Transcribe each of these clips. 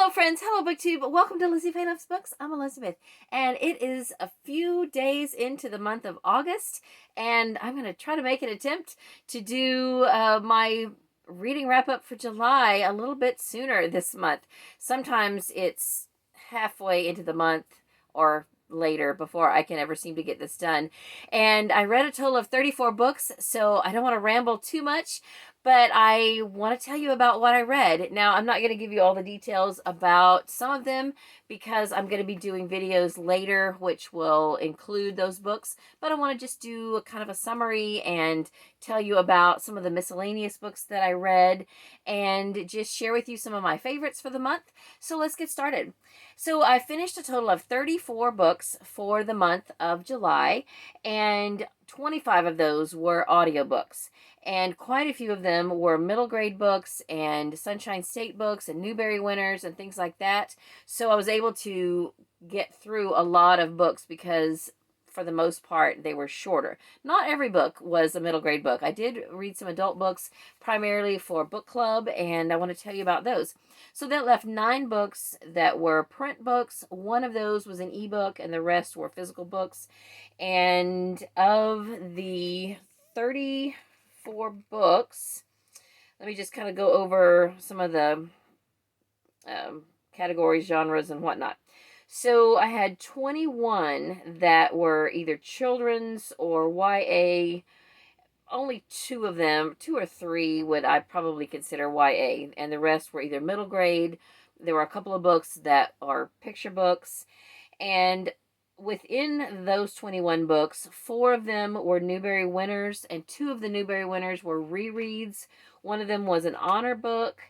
Hello friends, hello BookTube, welcome to Lizzie Faye Loves Books. I'm Elizabeth, and it is a few days into the month of August, and I'm going to try to make an attempt to do my reading wrap-up for July a little bit sooner this month. Sometimes it's halfway into the month or later before I can ever seem to get this done. And I read a total of 34 books, so I don't want to ramble too much, but I want to tell you about what I read. Now, I'm not going to give you all the details about some of them because I'm going to be doing videos later which will include those books, but I want to just do a kind of a summary and tell you about some of the miscellaneous books that I read and just share with you some of my favorites for the month. So let's get started. So I finished a total of 34 books for the month of July, and 25 of those were audiobooks. And quite a few of them were middle grade books and Sunshine State books and Newbery winners and things like that. So I was able to get through a lot of books because for the most part they were shorter. Not every book was a middle grade book. I did read some adult books primarily for book club, and I want to tell you about those. So that left 9 books that were print books. One of those was an ebook and the rest were physical books. And of the 34 books, let me just kind of go over some of the categories, genres, and whatnot. So I had 21 that were either children's or YA. Only 2 of them, 2 or 3, would I probably consider YA, and the rest were either middle grade. There were a couple of books that are picture books, and within those 21 books, 4 of them were Newbery winners, and 2 of the Newbery winners were rereads. One of them was an honor book,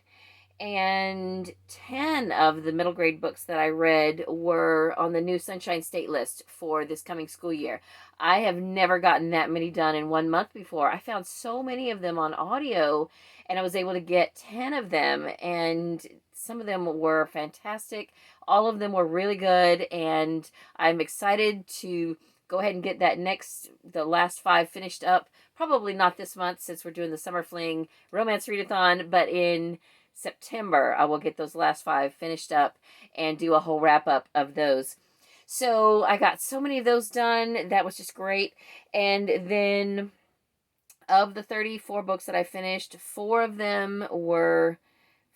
and 10 of the middle grade books that I read were on the new Sunshine State list for this coming school year. I have never gotten that many done in 1 month before. I found so many of them on audio, and I was able to get 10 of them, and some of them were fantastic. All of them were really good, and I'm excited to go ahead and get the last 5 finished up. Probably not this month since we're doing the Summer Fling Romance Readathon, but in September, I will get those last 5 finished up and do a whole wrap-up of those. So I got so many of those done. That was just great. And then of the 34 books that I finished, 4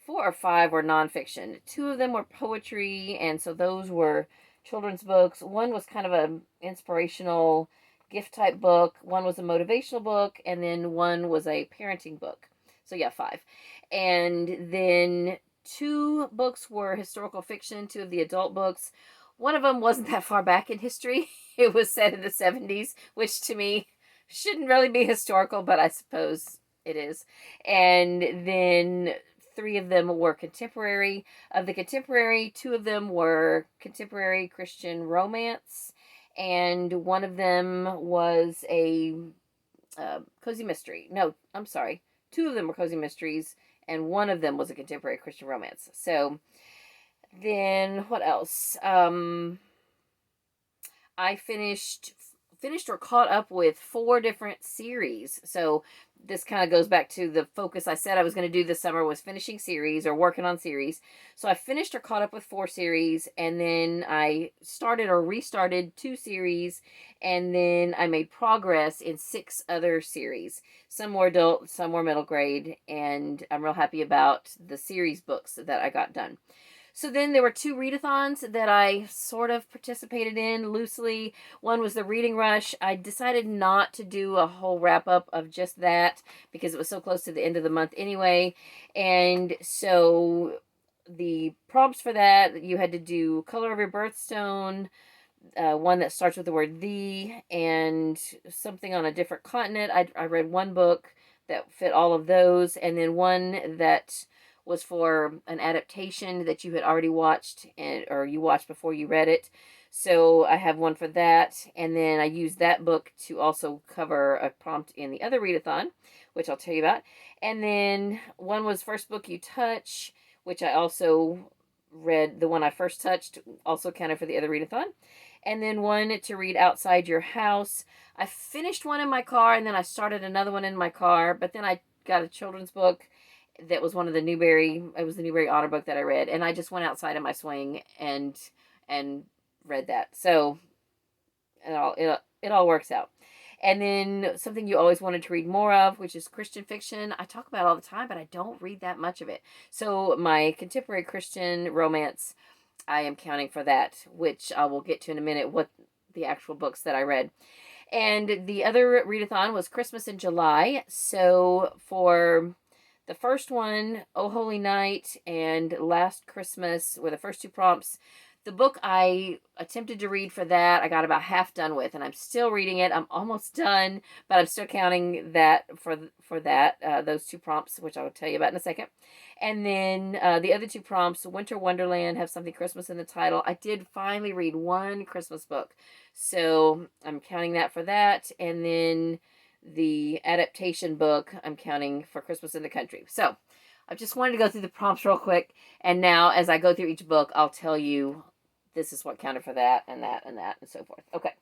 or 5 were nonfiction. 2 of them were poetry, and so those were children's books. One was kind of an inspirational gift type book. One was a motivational book, and then one was a parenting book. So yeah, 5. And then 2 books were historical fiction, 2 of the adult books. One of them wasn't that far back in history. It was set in the 70s, which to me shouldn't really be historical, but I suppose it is. And then 3 of them were contemporary. Of the contemporary, 2 of them were contemporary Christian romance, and one of them was a cozy mystery. No, I'm sorry. 2 of them were cozy mysteries, and one of them was a contemporary Christian romance. So then what else? I finished or caught up with 4 different series. So this kind of goes back to the focus I said I was going to do this summer was finishing series or working on series. So I finished or caught up with 4 series, and then I started or restarted 2 series, and then I made progress in 6 other series. Some were adult, some were middle grade, and I'm real happy about the series books that I got done. So then there were 2 readathons that I sort of participated in loosely. One was the Reading Rush. I decided not to do a whole wrap-up of just that because it was so close to the end of the month anyway. And so the prompts for that, you had to do Color of Your Birthstone, one that starts with the word the, and something on a different continent. I read 1 book that fit all of those, and then one that was for an adaptation that you had already watched or you watched before you read it. So I have one for that, and then I used that book to also cover a prompt in the other readathon, which I'll tell you about. And then one was First Book You Touch, which I also read. The one I first touched also counted for the other readathon. And then one to read Outside Your House. I finished one in my car, and then I started another one in my car, but then I got a children's book that was one of the Newbery, it was the Newbery Honor book that I read. And I just went outside in my swing and read that. So it all works out. And then something you always wanted to read more of, which is Christian fiction. I talk about it all the time, but I don't read that much of it. So my contemporary Christian romance, I am counting for that, which I will get to in a minute, what the actual books that I read. And the other readathon was Christmas in July. So for the first one, Oh Holy Night and Last Christmas were the first two prompts. The book I attempted to read for that, I got about half done with, and I'm still reading it. I'm almost done, but I'm still counting that for that, those two prompts, which I will tell you about in a second. And then the other two prompts, Winter Wonderland, have something Christmas in the title. I did finally read one Christmas book, so I'm counting that for that. And then the adaptation book, I'm counting for Christmas in the Country. So I just wanted to go through the prompts real quick, and now as I go through each book, I'll tell you this is what counted for that, and that, and that, and so forth. Okay,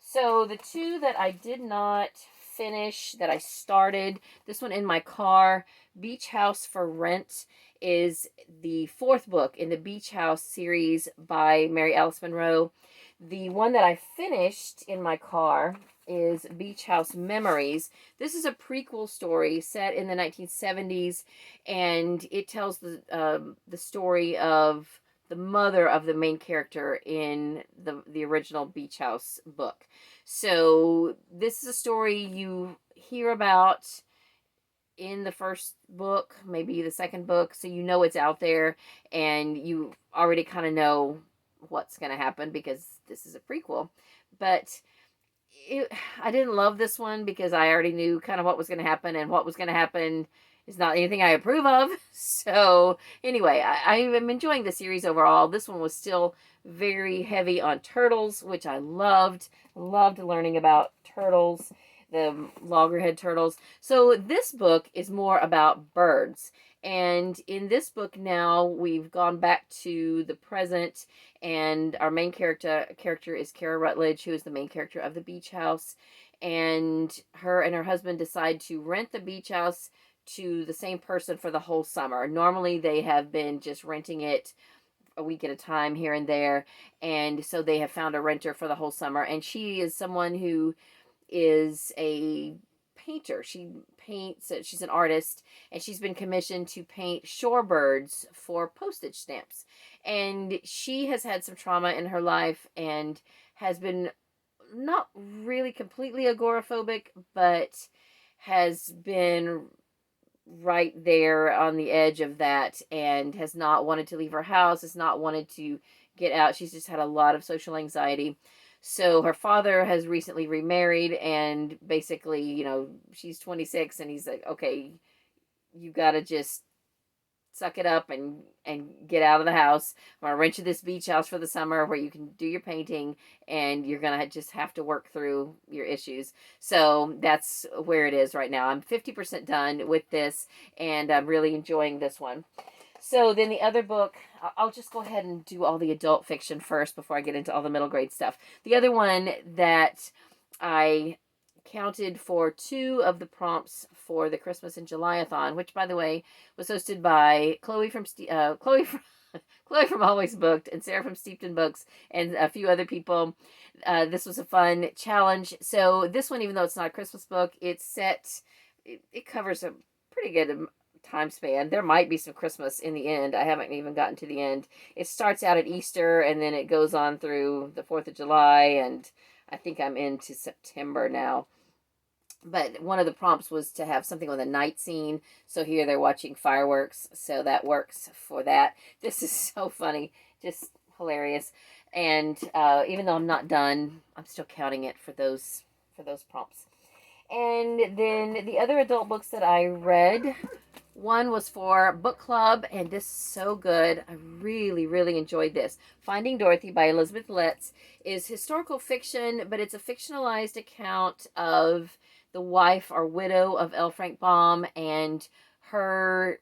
so the two that I did not finish, that I started, this one in my car, Beach House for Rent, is the fourth book in the Beach House series by Mary Alice Monroe. The one that I finished in my car is Beach House Memories. This is a prequel story set in the 1970s, and it tells the story of the mother of the main character in the original Beach House book. So this is a story you hear about in the first book, maybe the second book, so you know it's out there, and you already kind of know what's going to happen because this is a prequel. But I didn't love this one because I already knew kind of what was going to happen, and what was going to happen is not anything I approve of. So anyway, I am enjoying the series overall. This one was still very heavy on turtles, which I loved learning about turtles, the loggerhead turtles. So this book is more about birds. And in this book now, we've gone back to the present, and our main character is Kara Rutledge, who is the main character of the beach house. And her husband decide to rent the beach house to the same person for the whole summer. Normally they have been just renting it a week at a time here and there, and so they have found a renter for the whole summer. And she is someone who is a painter. She paints, she's an artist, and she's been commissioned to paint shorebirds for postage stamps. And she has had some trauma in her life and has been not really completely agoraphobic, but has been right there on the edge of that, and has not wanted to leave her house, has not wanted to get out. She's just had a lot of social anxiety. So her father has recently remarried, and basically, she's 26, and he's like, okay, you gotta just suck it up and get out of the house. I'm gonna rent you this beach house for the summer where you can do your painting, and you're gonna just have to work through your issues. So that's where it is right now. I'm 50% done with this, and I'm really enjoying this one. So then the other book, I'll just go ahead and do all the adult fiction first before I get into all the middle grade stuff. The other one that I counted for two of the prompts for the Christmas in July-a-thon, which, by the way, was hosted by Chloe from Always Booked and Sarah from Steepton Books and a few other people. This was a fun challenge. So this one, even though it's not a Christmas book, it covers a pretty good time span. There might be some Christmas in the end. I haven't even gotten to the end. It starts out at Easter, and then it goes on through the 4th of July, and I think I'm into September now. But one of the prompts was to have something on the night scene. So here they're watching fireworks. So that works for that. This is so funny. Just hilarious. And even though I'm not done, I'm still counting it for those prompts. And then the other adult books that I read, one was for book club, and this is so good. I really, really enjoyed this. Finding Dorothy by Elizabeth Letts is historical fiction, but it's a fictionalized account of the wife or widow of L. Frank Baum and her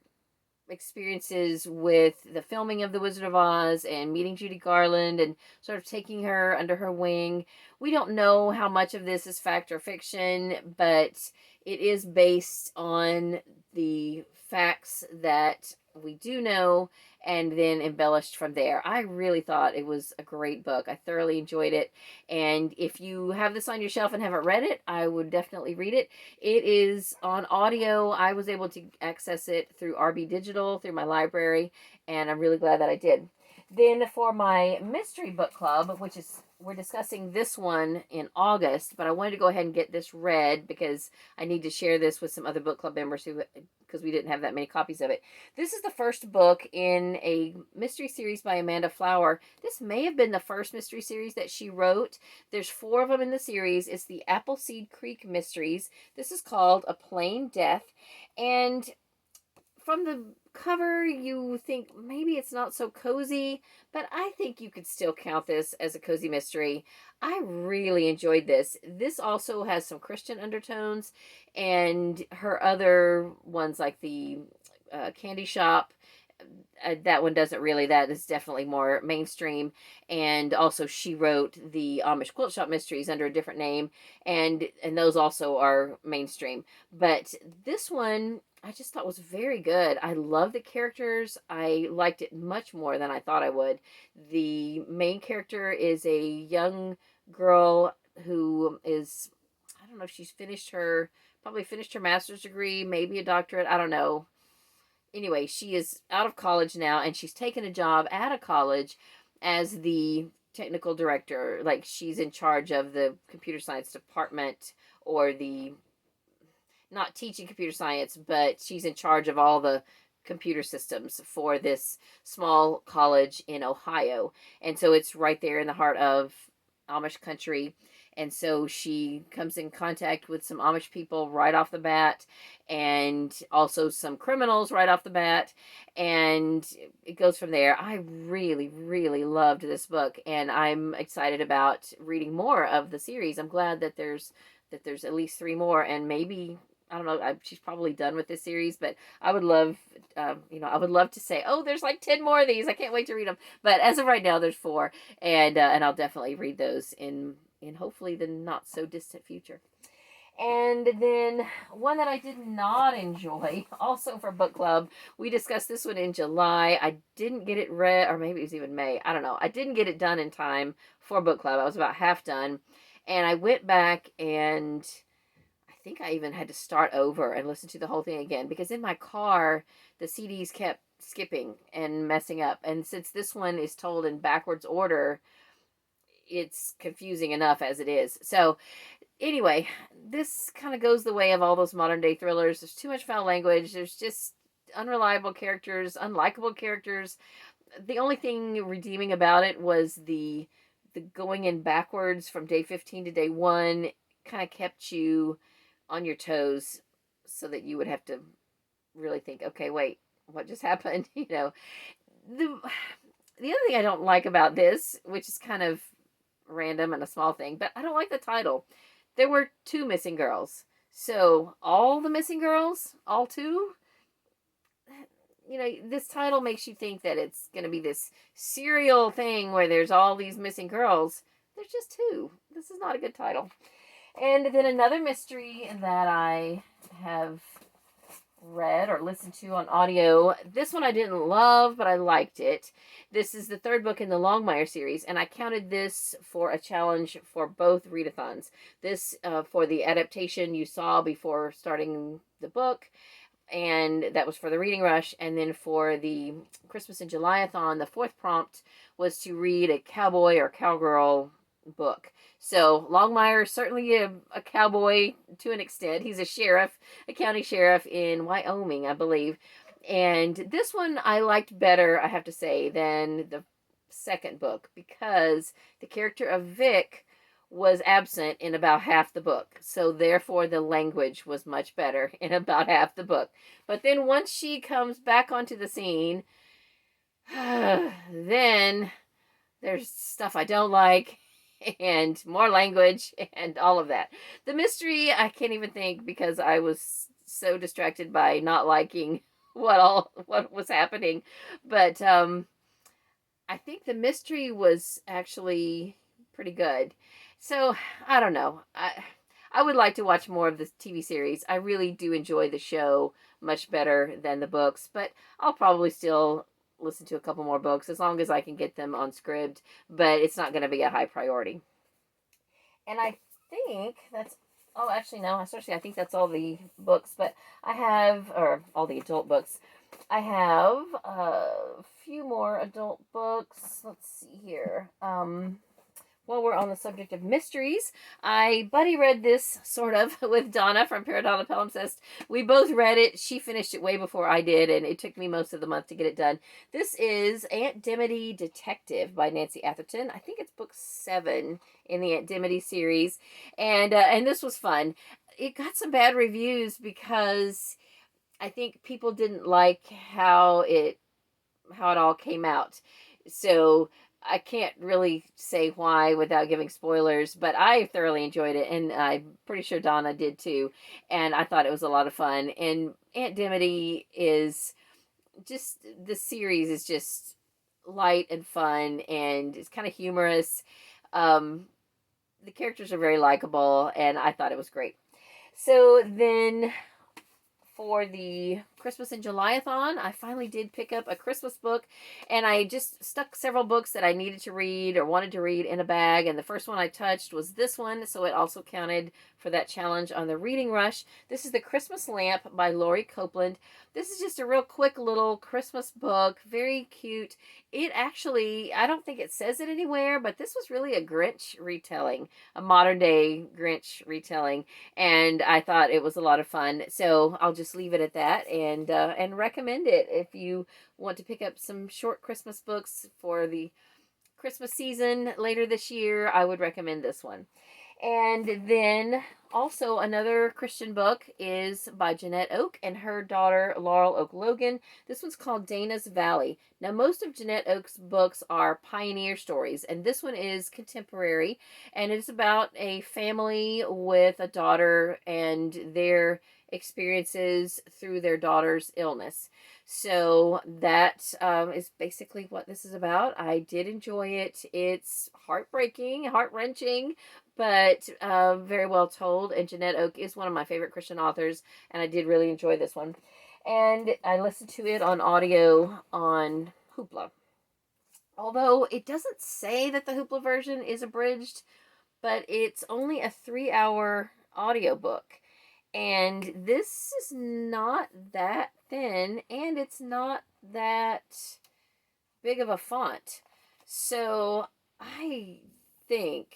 experiences with the filming of The Wizard of Oz and meeting Judy Garland and sort of taking her under her wing. We don't know how much of this is fact or fiction, but it is based on the facts that we do know and then embellished from there. I really thought it was a great book. I thoroughly enjoyed it. And if you have this on your shelf and haven't read it, I would definitely read it. It is on audio. I was able to access it through RB Digital, through my library, and I'm really glad that I did. Then for my mystery book club, which is, we're discussing this one in August, but I wanted to go ahead and get this read because I need to share this with some other book club members who, because we didn't have that many copies of it. This is the first book in a mystery series by Amanda Flower. This may have been the first mystery series that she wrote. There's 4 of them in the series. It's the Appleseed Creek Mysteries. This is called A Plain Death. And from the cover, you think maybe it's not so cozy, but I think you could still count this as a cozy mystery. I really enjoyed this. This also has some Christian undertones, and her other ones like the Candy Shop, that one doesn't really. That is definitely more mainstream. And also she wrote the Amish Quilt Shop Mysteries under a different name, and those also are mainstream. But this one I just thought was very good. I love the characters. I liked it much more than I thought I would. The main character is a young girl who is, I don't know if she's probably finished her master's degree, maybe a doctorate, I don't know. Anyway, she is out of college now, and she's taken a job at a college as the technical director. Like, she's in charge of the computer science department, or the, not teaching computer science, but she's in charge of all the computer systems for this small college in Ohio. And so it's right there in the heart of Amish country. And so she comes in contact with some Amish people right off the bat, and also some criminals right off the bat. And it goes from there. I really, really loved this book, and I'm excited about reading more of the series. I'm glad that there's at least 3 more, and maybe, I don't know, she's probably done with this series, but I would love, I would love to say, oh, there's like 10 more of these. I can't wait to read them. But as of right now, there's 4, and I'll definitely read those in hopefully the not so distant future. And then one that I did not enjoy, also for book club, we discussed this one in July. I didn't get it read, or maybe it was even May. I don't know. I didn't get it done in time for book club. I was about half done. And I went back, and I think I even had to start over and listen to the whole thing again, because in my car, the CDs kept skipping and messing up. And since this one is told in backwards order, it's confusing enough as it is. So anyway, this kind of goes the way of all those modern day thrillers. There's too much foul language. There's just unreliable characters, unlikable characters. The only thing redeeming about it was the going in backwards from day 15 to day 1 kind of kept you on your toes, so that you would have to really think, okay, wait, what just happened? The other thing I don't like about this, which is kind of random and a small thing, but I don't like the title. There were 2 missing girls. So all the missing girls, all 2, this title makes you think that it's going to be this serial thing where there's all these missing girls. There's just 2. This is not a good title. And then another mystery that I have read or listened to on audio. This one I didn't love, but I liked it. This is the 3rd book in the Longmire series, and I counted this for a challenge for both readathons. This for the adaptation you saw before starting the book, and that was for the reading rush. And then for the Christmas in July-a-thon, the 4th prompt was to read a cowboy or cowgirl book. So Longmire is certainly a cowboy to an extent. He's a sheriff, a county sheriff in Wyoming, I believe. And this one I liked better, I have to say, than the 2nd book, because the character of Vic was absent in about half the book. So therefore the language was much better in about half the book. But then once she comes back onto the scene, then there's stuff I don't like, and more language, and all of that. The mystery, I can't even think, because I was so distracted by not liking what was happening. But I think the mystery was actually pretty good. So I don't know. I would like to watch more of the TV series. I really do enjoy the show much better than the books, but I'll probably still listen to a couple more books as long as I can get them on Scribd, but it's not going to be a high priority. And I think that's, oh, actually, no, I think that's all the books, but I have, or all the adult books. I have a few more adult books. Let's see here. While we're on the subject of mysteries, I buddy read this sort of with Donna from Paradonna Palimpsest. We both read it. She finished it way before I did, and it took me most of the month to get it done. This is Aunt Dimity Detective by Nancy Atherton. I think it's book 7 in the Aunt Dimity series, and this was fun. It got some bad reviews because I think people didn't like how it all came out. So I can't really say why without giving spoilers, but I thoroughly enjoyed it, and I'm pretty sure Donna did too. And I thought it was a lot of fun. And Aunt Dimity is just, the series is just light and fun, and it's kind of humorous. The characters are very likable, and I thought it was great. So then, for the Christmas in July-a-thon, I finally did pick up a Christmas book, and I just stuck several books that I needed to read or wanted to read in a bag, and the first one I touched was this one, so it also counted for that challenge on the reading rush. This is The Christmas Lamp by Laurie Copeland. This is just a real quick little Christmas book, very cute. It actually, I don't think it says it anywhere, but this was really a Grinch retelling, a modern day Grinch retelling, and I thought it was a lot of fun, so I'll just leave it at that, and recommend it if you want to pick up some short Christmas books for the Christmas season later this year. I would recommend this one. And then also another Christian book is by Janette Oak and her daughter Laurel Oak Logan. This one's called Dana's Valley. Now, most of Janette Oak's books are pioneer stories, and this one is contemporary, and it's about a family with a daughter and their experiences through their daughter's illness. So that is basically what this is about. I did enjoy it. It's heartbreaking, heart-wrenching, but very well told. And Janette Oak is one of my favorite Christian authors, and I did really enjoy this one. And I listened to it on audio on Hoopla. Although it doesn't say that the Hoopla version is abridged, but it's only a 3-hour audiobook. And this is not that thin, and it's not that big of a font. So I think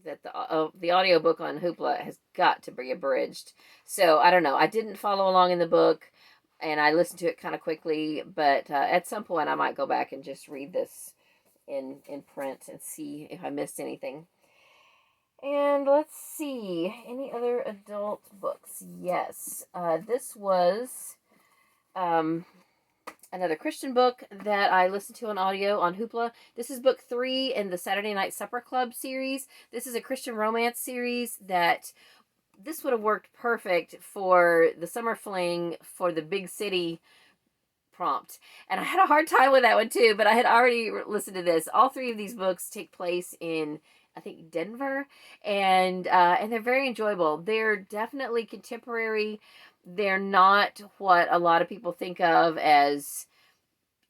that the audiobook on Hoopla has got to be abridged. So I don't know. I didn't follow along in the book, and I listened to it kind of quickly, but at some point I might go back and just read this in print and see if I missed anything. And let's see, any other adult books? Yes, this was another Christian book that I listened to on audio on Hoopla. This is book 3 in the Saturday Night Supper Club series. This is a Christian romance series that this would have worked perfect for the summer fling for the big city prompt. And I had a hard time with that one too, but I had already listened to this. All 3 of these books take place in, I think, Denver, and they're very enjoyable. They're definitely contemporary. They're not what a lot of people think of as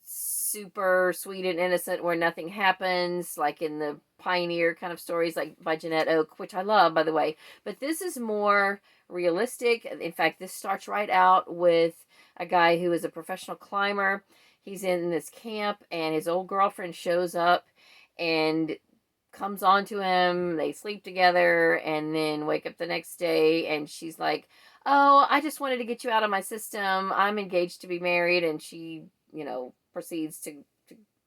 super sweet and innocent where nothing happens, like in the pioneer kind of stories like by Janette Oak, which I love, by the way. But this is more realistic. In fact, this starts right out with a guy who is a professional climber. He's in this camp, and his old girlfriend shows up and comes on to him. They sleep together and then wake up the next day, and she's like, oh, I just wanted to get you out of my system. I'm engaged to be married. And she, proceeds to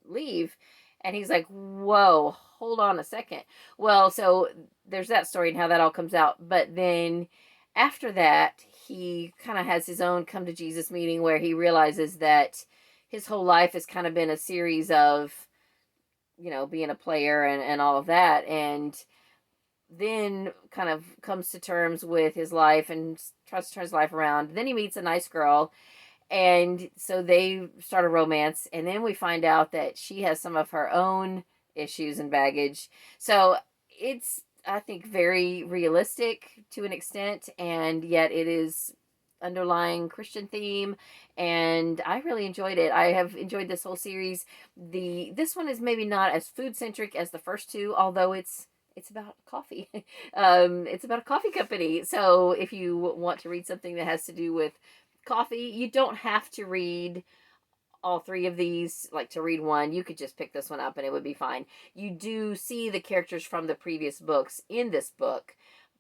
leave. And he's like, whoa, hold on a second. Well, so there's that story and how that all comes out. But then after that, he kind of has his own come to Jesus meeting where he realizes that his whole life has kind of been a series of, being a player and all of that. And then kind of comes to terms with his life and tries to turn his life around. Then he meets a nice girl, and so they start a romance, and then we find out that she has some of her own issues and baggage. So it's I think, very realistic to an extent, and yet it is underlying Christian theme, and I really enjoyed it. I have enjoyed this whole series. This one is maybe not as food centric as the first two, although it's about coffee. It's about a coffee company. So if you want to read something that has to do with coffee, you don't have to read all three of these. Like, to read one, you could just pick this one up and it would be fine. You do see the characters from the previous books in this book,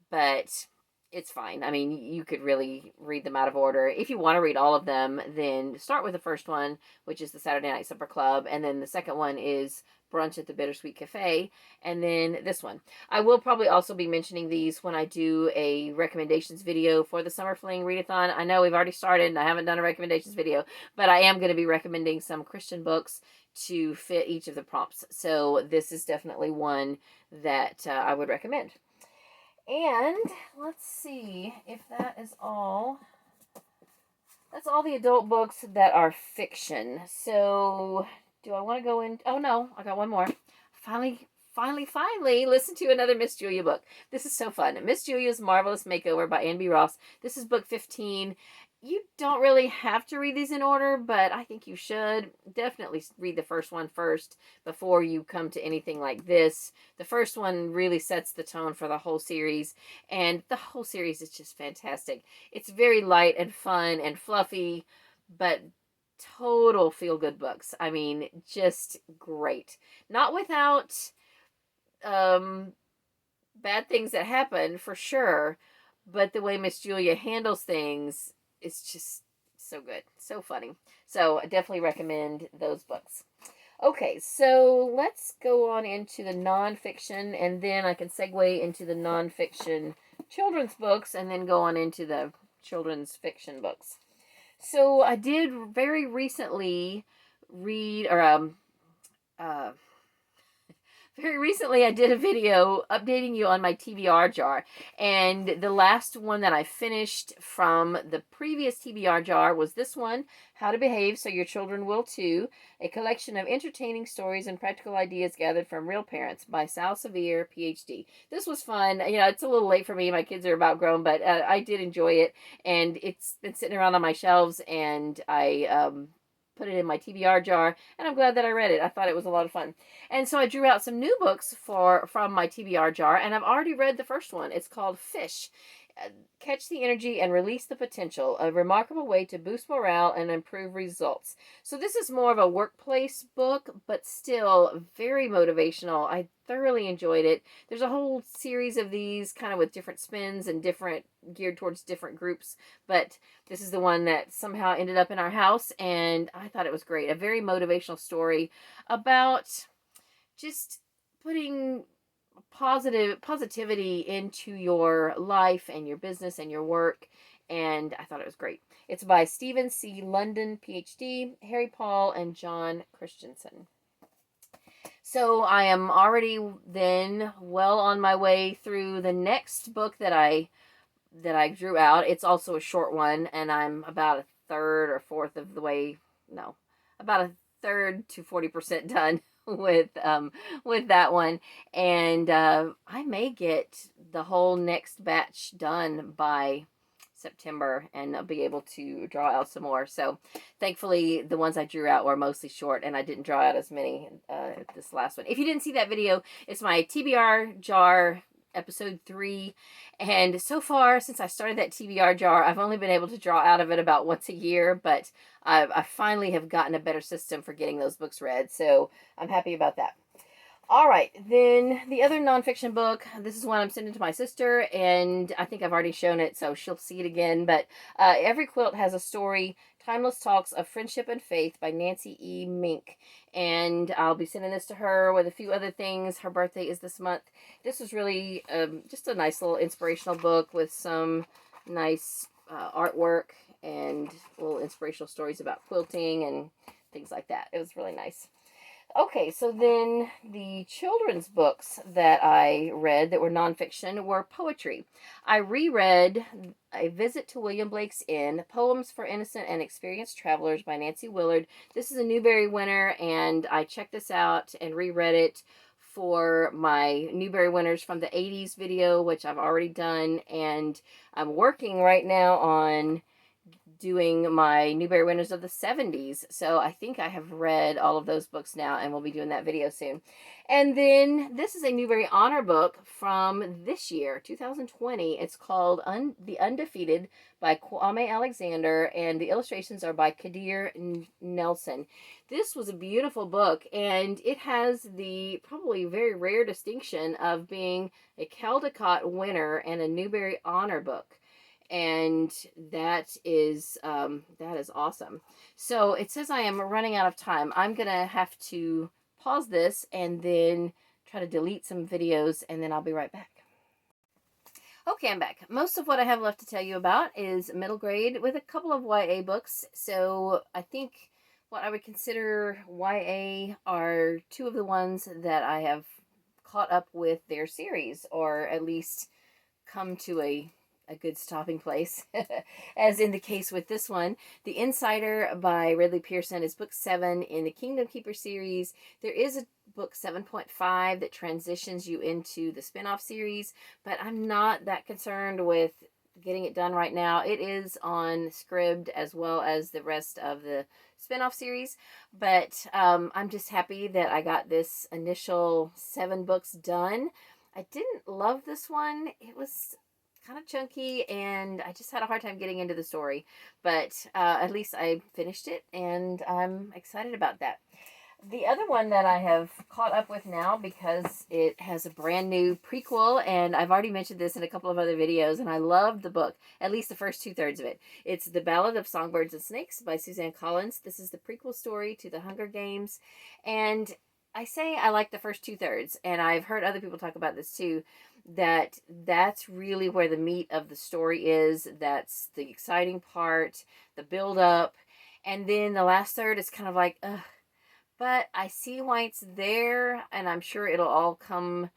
but it's fine. I mean, you could really read them out of order. If you want to read all of them, then start with the first one, which is the Saturday Night Supper Club, and then the second one is Brunch at the Bittersweet Cafe, and then this one. I will probably also be mentioning these when I do a recommendations video for the Summer Fling Readathon. I know we've already started and I haven't done a recommendations video, but I am going to be recommending some Christian books to fit each of the prompts. So this is definitely one that I would recommend. And let's see if that is all. That's all the adult books that are fiction. So do I want to go in? Oh no, I got one more. Finally listen to another Miss Julia book. This is so fun. Miss Julia's Marvelous Makeover by Anne B. Ross. This is book 15. You don't really have to read these in order, but I think you should. Definitely read the first one first before you come to anything like this. The first one really sets the tone for the whole series, and the whole series is just fantastic. It's very light and fun and fluffy, but total feel-good books. I mean, just great. Not without bad things that happen, for sure, but the way Miss Julia handles things, it's just so good. So funny. So I definitely recommend those books. Okay, so let's go on into the nonfiction, and then I can segue into the nonfiction children's books, and then go on into the children's fiction books. So I did very recently read, or very recently I did a video updating you on my TBR jar, and the last one that I finished from the previous TBR jar was this one, How to Behave So Your Children Will Too, a collection of entertaining stories and practical ideas gathered from real parents by Sal Severe, PhD. This was fun. You know, it's a little late for me. My kids are about grown, but I did enjoy it, and it's been sitting around on my shelves, and I put it in my TBR jar, and I'm glad that I read it. I thought it was a lot of fun. And so I drew out some new books from my TBR jar, and I've already read the first one. It's called Fish. Catch the Energy and Release the Potential, a remarkable way to boost morale and improve results. So this is more of a workplace book, but still very motivational. I thoroughly enjoyed it. There's a whole series of these kind of with different spins and different, geared towards different groups, but this is the one that somehow ended up in our house, and I thought it was great. A very motivational story about just putting positivity into your life and your business and your work, and I thought it was great. It's by Stephen C. London, PhD, Harry Paul, and John Christensen. So I am already then well on my way through the next book that I drew out. It's also a short one, and I'm about a third or fourth of the way, no, about a third to 40% done with that one, and I may get the whole next batch done by September, and I'll be able to draw out some more. So thankfully the ones I drew out were mostly short, and I didn't draw out as many this last one. If you didn't see that video, it's my TBR jar episode 3, and so far since I started that TBR jar, I've only been able to draw out of it about once a year, but I finally have gotten a better system for getting those books read, so I'm happy about that. All right, then the other nonfiction book, this is one I'm sending to my sister, and I think I've already shown it, so she'll see it again, but Every Quilt Has a Story, Timeless Talks of Friendship and Faith by Nancy E. Mink, and I'll be sending this to her with a few other things. Her birthday is this month. This was really just a nice little inspirational book with some nice artwork and little inspirational stories about quilting and things like that. It was really nice. Okay, so then the children's books that I read that were nonfiction were poetry. I reread A Visit to William Blake's Inn, Poems for Innocent and Experienced Travelers by Nancy Willard. This is a Newbery winner, and I checked this out and reread it for my Newbery winners from the 80s video, which I've already done, and I'm working right now on doing my Newbery winners of the 70s. So I think I have read all of those books now, and we'll be doing that video soon. And then this is a Newbery Honor book from this year, 2020. It's called The Undefeated by Kwame Alexander, and the illustrations are by Kadir Nelson. This was a beautiful book, and it has the probably very rare distinction of being a Caldecott winner and a Newbery Honor book. And that is awesome. So it says I am running out of time. I'm gonna have to pause this and then try to delete some videos, and then I'll be right back. Okay, I'm back. Most of what I have left to tell you about is middle grade with a couple of YA books. So I think what I would consider YA are two of the ones that I have caught up with their series, or at least come to a good stopping place, as in the case with this one. The Insider by Ridley Pearson is book 7 in the Kingdom Keeper series. There is a book 7.5 that transitions you into the spin-off series, but I'm not that concerned with getting it done right now. It is on Scribd as well as the rest of the spin-off series, but I'm just happy that I got this initial 7 books done. I didn't love this one. It was kind of chunky, and I just had a hard time getting into the story, but at least I finished it, and I'm excited about that. The other one that I have caught up with now, because it has a brand new prequel, and I've already mentioned this in a couple of other videos, and I loved the book, at least the first 2/3 of it. It's The Ballad of Songbirds and Snakes by Suzanne Collins. This is the prequel story to The Hunger Games, and I say I like the first 2/3, and I've heard other people talk about this too, that's really where the meat of the story is. That's the exciting part, the build up, and then the last third is kind of like, ugh. But I see why it's there, and I'm sure it'll all come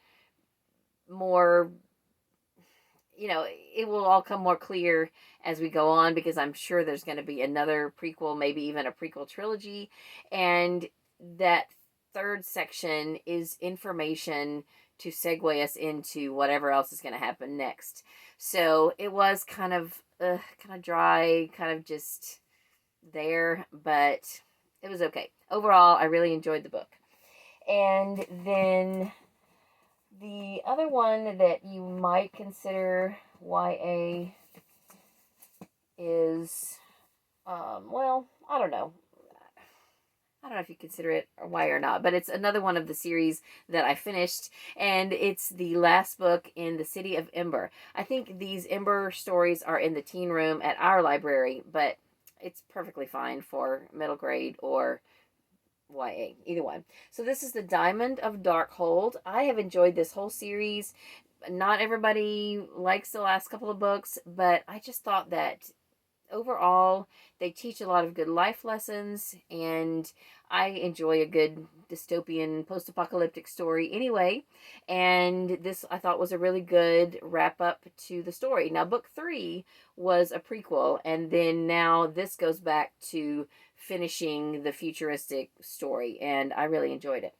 more, it will all come more clear as we go on, because I'm sure there's going to be another prequel, maybe even a prequel trilogy, and that third section is information to segue us into whatever else is going to happen next. So it was kind of dry, kind of just there, but it was okay. Overall, I really enjoyed the book. And then the other one that you might consider YA is, well, I don't know. I don't know if you consider it or why or not, but it's another one of the series that I finished, and it's the last book in the City of Ember. I think these Ember stories are in the teen room at our library, but it's perfectly fine for middle grade or YA, either one. So this is The Diamond of Darkhold. I have enjoyed this whole series. Not everybody likes the last couple of books, but I just thought that overall, they teach a lot of good life lessons, and I enjoy a good dystopian post-apocalyptic story anyway, and this I thought was a really good wrap-up to the story. Now, book 3 was a prequel, and then now this goes back to finishing the futuristic story, and I really enjoyed it.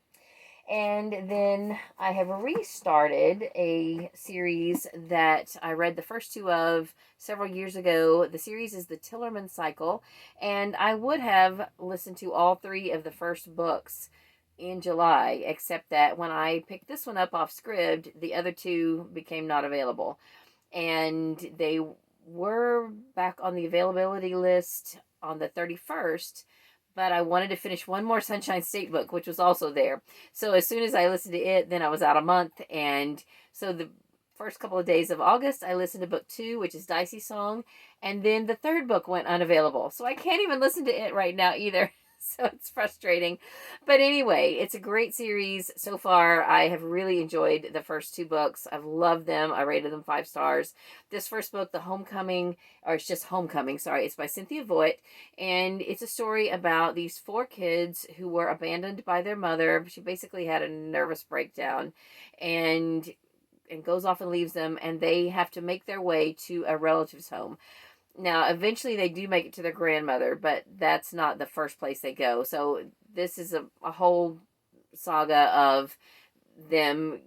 And then I have restarted a series that I read the first 2 of several years ago. The series is the Tillerman Cycle, and I would have listened to all 3 of the first books in July, except that when I picked this one up off Scribd, the other 2 became not available. And they were back on the availability list on the 31st, but I wanted to finish one more Sunshine State book, which was also there. So as soon as I listened to it, then I was out a month. And so the first couple of days of August, I listened to book 2, which is Dicey Song. And then the 3rd book went unavailable. So I can't even listen to it right now either. So it's frustrating. But anyway, it's a great series so far. I have really enjoyed the first 2 books. I've loved them. I rated them 5 stars. This first book, The Homecoming, or it's just Homecoming, sorry. It's by Cynthia Voigt. And it's a story about these 4 kids who were abandoned by their mother. She basically had a nervous breakdown and goes off and leaves them. And they have to make their way to a relative's home. Now, eventually they do make it to their grandmother, but that's not the first place they go. So this is a whole saga of them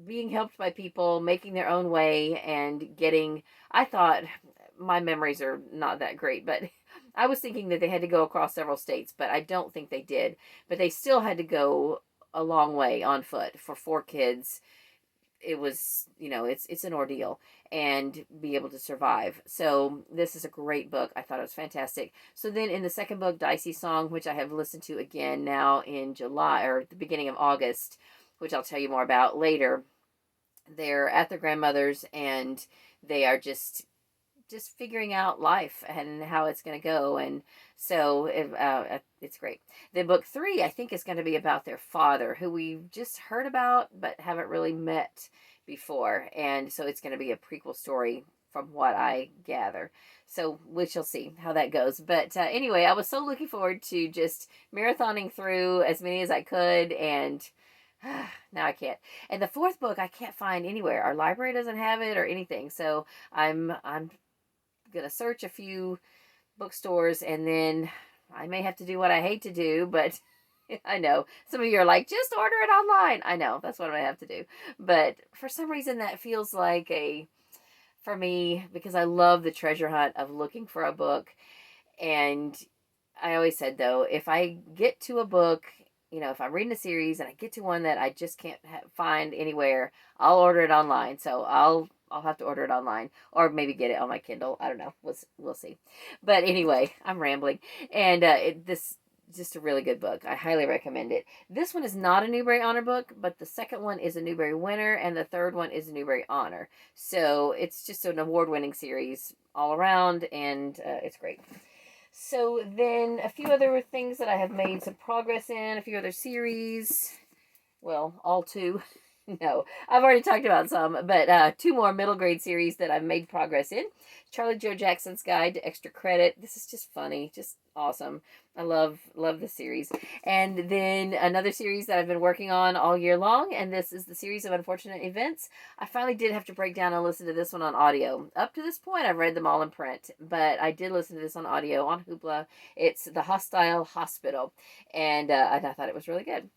being helped by people, making their own way, and getting, I thought, my memories are not that great, but I was thinking that they had to go across several states, but I don't think they did. But they still had to go a long way on foot for 4 kids. It was, it's an ordeal, and be able to survive. So this is a great book. I thought it was fantastic. So then in the second book, Dicey Song, which I have listened to again now in July, or the beginning of August, which I'll tell you more about later. They're at their grandmother's, and they are just figuring out life and how it's going to go. And so it's great. Then book 3, I think, is going to be about their father, who we've just heard about but haven't really met before. And so it's going to be a prequel story from what I gather. So we shall see how that goes. But anyway, I was so looking forward to just marathoning through as many as I could, and now I can't. And the 4th book I can't find anywhere. Our library doesn't have it or anything. So I'm gonna search a few bookstores, and then I may have to do what I hate to do, but I know some of you are like, just order it online. I know that's what I have to do, but for some reason that feels like for me, because I love the treasure hunt of looking for a book. And I always said, though, if I get to a book, if I'm reading a series and I get to one that I just can't find anywhere, I'll order it online. So I'll have to order it online, or maybe get it on my Kindle. I don't know. We'll see. But anyway, I'm rambling. And this is just a really good book. I highly recommend it. This one is not a Newbery Honor book, but the second one is a Newbery winner, and the third one is a Newbery Honor. So it's just an award-winning series all around, and it's great. So then a few other things that I have made some progress in, a few other series. Well, all 2. No, I've already talked about some, but 2 more middle grade series that I've made progress in. Charlie Joe Jackson's Guide to Extra Credit. This is just funny, just awesome. I love the series. And then another series that I've been working on all year long, and this is the series of Unfortunate Events. I finally did have to break down and listen to this one on audio. Up to this point, I've read them all in print, but I did listen to this on audio on Hoopla. It's The Hostile Hospital, and I thought it was really good.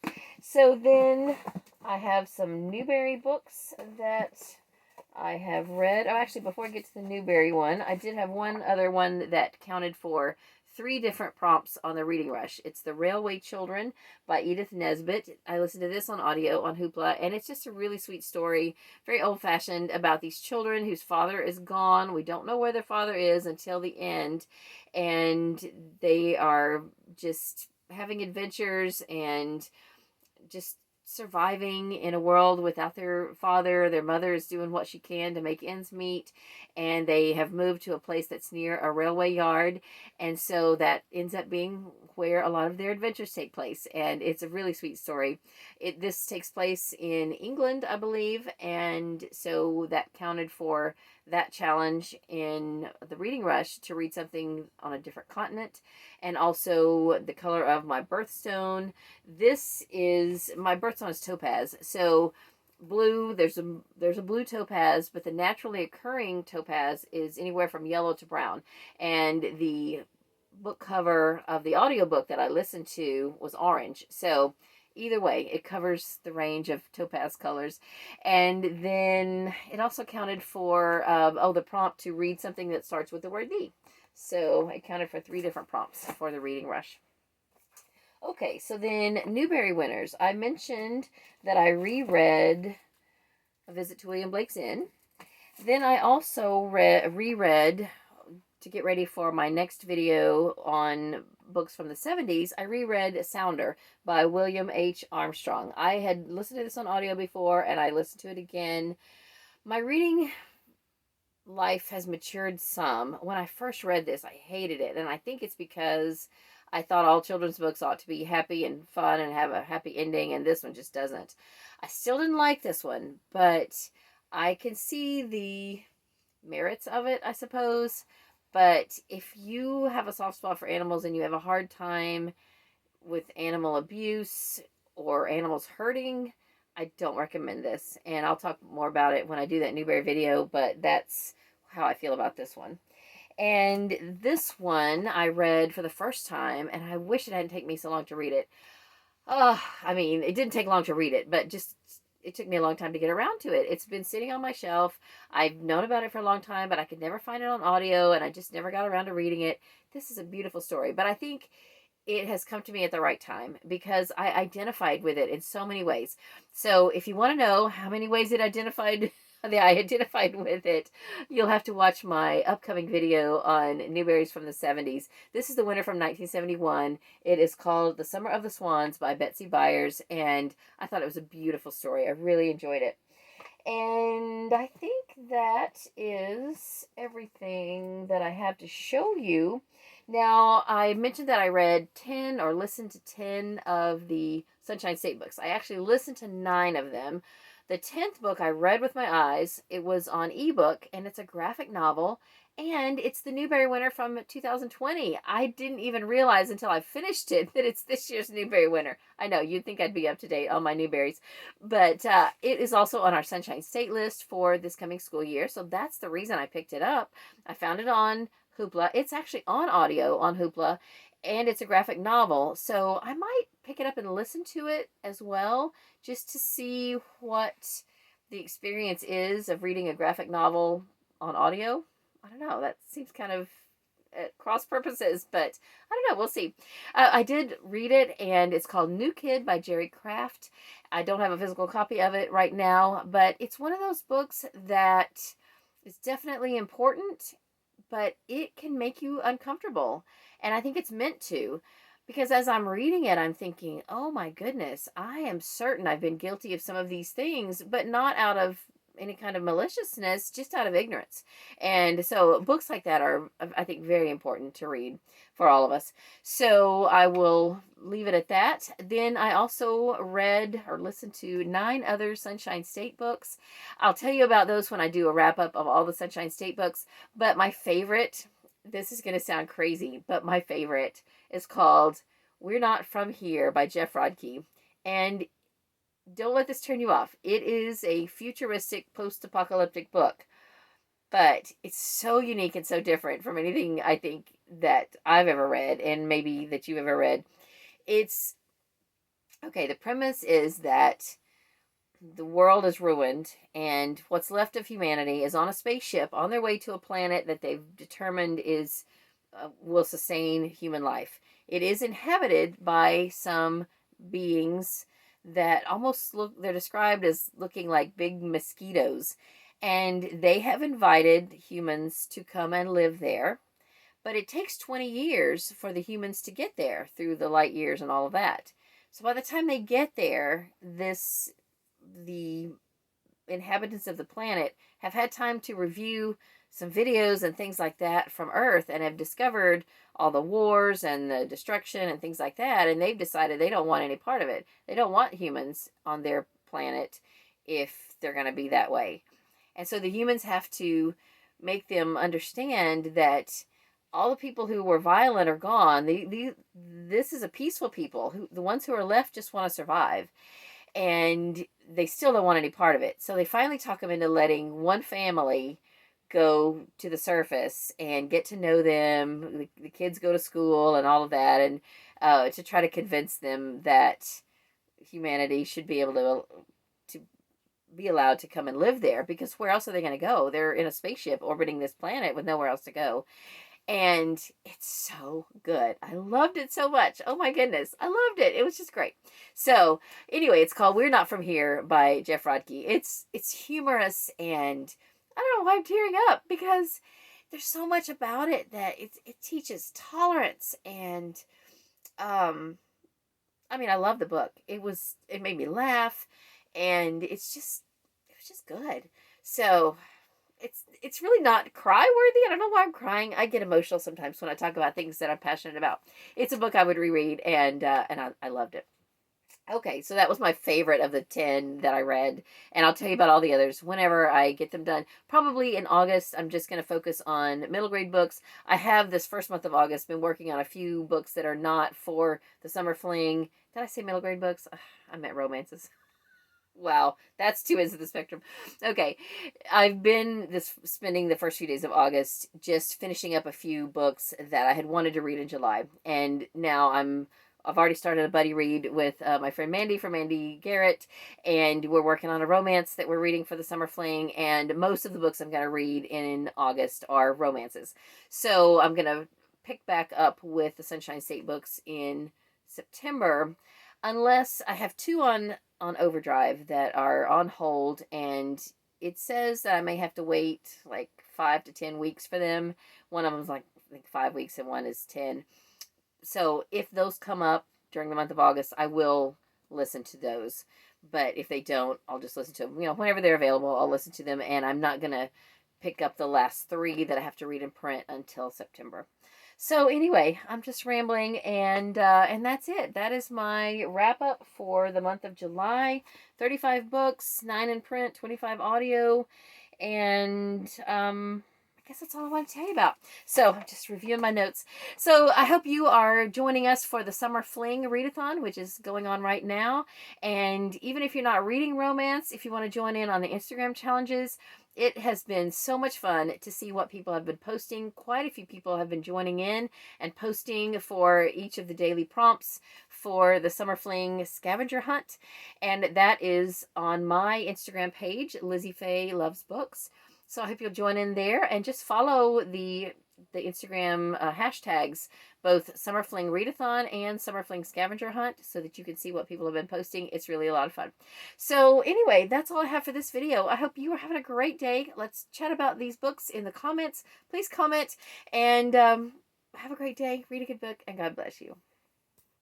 So then I have some Newbery books that I have read. Oh, actually, before I get to the Newbery one, I did have one other one that counted for 3 different prompts on the Reading Rush. It's The Railway Children by Edith Nesbit. I listened to this on audio on Hoopla, and it's just a really sweet story, very old-fashioned, about these children whose father is gone. We don't know where their father is until the end, and they are just having adventures and just surviving in a world without their father. Their mother is doing what she can to make ends meet, and they have moved to a place that's near a railway yard, and so that ends up being where a lot of their adventures take place. And it's a really sweet story. This takes place in England, I believe, and so that counted for that challenge in the Reading Rush, to read something on a different continent. And also The Color of My Birthstone. This is, my birthstone is topaz, so blue, there's a blue topaz, but the naturally occurring topaz is anywhere from yellow to brown. And the book cover of the audiobook that I listened to was orange. So either way, it covers the range of topaz colors. And then it also counted for, the prompt to read something that starts with the word the. So it counted for 3 different prompts for the Reading Rush. Okay, so then Newbery winners. I mentioned that I reread A Visit to William Blake's Inn. Then I also reread, to get ready for my next video on books from the 70s, I reread Sounder by William H. Armstrong. I had listened to this on audio before, and I listened to it again. My reading life has matured some. When I first read this, I hated it, and I think it's because I thought all children's books ought to be happy and fun and have a happy ending, and this one just doesn't. I still didn't like this one, but I can see the merits of it, I suppose. But if you have a soft spot for animals and you have a hard time with animal abuse or animals hurting, I don't recommend this. And I'll talk more about it when I do that Newbery video, but that's how I feel about this one. And this one I read for the first time, and I wish it hadn't taken me so long to read it. I mean, it didn't take long to read it, but just it took me a long time to get around to it. It's been sitting on my shelf. I've known about it for a long time, but I could never find it on audio, and I just never got around to reading it. This is a beautiful story, but I think it has come to me at the right time because I identified with it in so many ways. So if you want to know how many ways it identified that I identified with it, you'll have to watch my upcoming video on Newberries from the 70s. This is the winner from 1971. It is called The Summer of the Swans by Betsy Byers, and I thought it was a beautiful story. I really enjoyed it. And I think that is everything that I have to show you. Now, I mentioned that I read 10 or listened to 10 of the Sunshine State books. I actually listened to 9 of them. The 10th book I read with my eyes. It was on ebook, and it's a graphic novel, and it's the Newbery winner from 2020. I didn't even realize until I finished it that it's this year's Newbery winner. I know, you'd think I'd be up to date on my Newberries, but it is also on our Sunshine State list for this coming school year, so that's the reason I picked it up. I found it on Hoopla. It's actually on audio on Hoopla, and it's a graphic novel, so I might pick it up and listen to it as well, just to see what the experience is of reading a graphic novel on audio. I don't know, that seems kind of at cross purposes, but I don't know, we'll see. I did read it, and it's called New Kid by Jerry Craft. I don't have a physical copy of it right now, but it's one of those books that is definitely important, but it can make you uncomfortable. And I think it's meant to, because as I'm reading it, I'm thinking, oh my goodness, I am certain I've been guilty of some of these things, but not out of any kind of maliciousness, just out of ignorance. And so books like that are, I think, very important to read for all of us. So I will leave it at that. Then I also read or listened to 9 other Sunshine State books. I'll tell you about those when I do a wrap up of all the Sunshine State books. But my favorite, this is going to sound crazy, but my favorite is called We're Not From Here by Jeff Rodkey. And don't let this turn you off. It is a futuristic post-apocalyptic book, but it's so unique and so different from anything I think that I've ever read, and maybe that you've ever read. It's okay. The premise is that the world is ruined, and what's left of humanity is on a spaceship on their way to a planet that they've determined is will sustain human life. It is inhabited by some beings that almost look, they're described as looking like big mosquitoes, and they have invited humans to come and live there, but it takes 20 years for the humans to get there through the light years and all of that. So by the time they get there, the inhabitants of the planet have had time to review some videos and things like that from Earth, and have discovered all the wars and the destruction and things like that, and they've decided they don't want any part of it. They don't want humans on their planet if they're going to be that way. And so the humans have to make them understand that all the people who were violent are gone. This is a peaceful people. The ones who are left just want to survive. And they still don't want any part of it. So they finally talk them into letting one family go to the surface and get to know them. The kids go to school and all of that, and to try to convince them that humanity should be able to be allowed to come and live there, because where else are they going to go? They're in a spaceship orbiting this planet with nowhere else to go. And it's so good. I loved it so much. Oh my goodness. I loved it. It was just great. So anyway, it's called We're Not From Here by Jeff Rodkey. It's humorous, and I don't know why I'm tearing up, because there's so much about it that it teaches tolerance. And I mean, I love the book. It made me laugh, and it was just good. So it's really not cry worthy. I don't know why I'm crying. I get emotional sometimes when I talk about things that I'm passionate about. It's a book I would reread, and I loved it. Okay, so that was my favorite of the 10 that I read, and I'll tell you about all the others whenever I get them done. Probably in August, I'm just going to focus on middle grade books. I have this first month of August been working on a few books that are not for the summer fling. Did I say middle grade books? I meant romances. Wow, that's 2 ends of the spectrum. Okay, I've been spending the first few days of August just finishing up a few books that I had wanted to read in July, and now I'm I've already started a buddy read with my friend Mandy from Mandy Garrett, and we're working on a romance that we're reading for the summer fling, and most of the books I'm going to read in August are romances. So I'm going to pick back up with the Sunshine State books in September, unless I have two on overdrive that are on hold, and it says that I may have to wait like 5 to 10 weeks for them. One of them's like I think 5 weeks and one is 10. So if those come up during the month of August, I will listen to those. But if they don't, I'll just listen to them. You know, whenever they're available, I'll listen to them. And I'm not going to pick up the last 3 that I have to read in print until September. So anyway, I'm just rambling, and that's it. That is my wrap up for the month of July. 35 books, 9 in print, 25 audio, and I guess that's all I want to tell you about. So, just reviewing my notes. So, I hope you are joining us for the Summer Fling Readathon, which is going on right now. And even if you're not reading romance, if you want to join in on the Instagram challenges, it has been so much fun to see what people have been posting. Quite a few people have been joining in and posting for each of the daily prompts for the Summer Fling scavenger hunt. And that is on my Instagram page, Lizzie Faye Loves Books. So I hope you'll join in there and just follow the Instagram hashtags, both Summer Fling Readathon and Summer Fling Scavenger Hunt, so that you can see what people have been posting. It's really a lot of fun. So anyway, that's all I have for this video. I hope you are having a great day. Let's chat about these books in the comments. Please comment, and have a great day. Read a good book, and God bless you.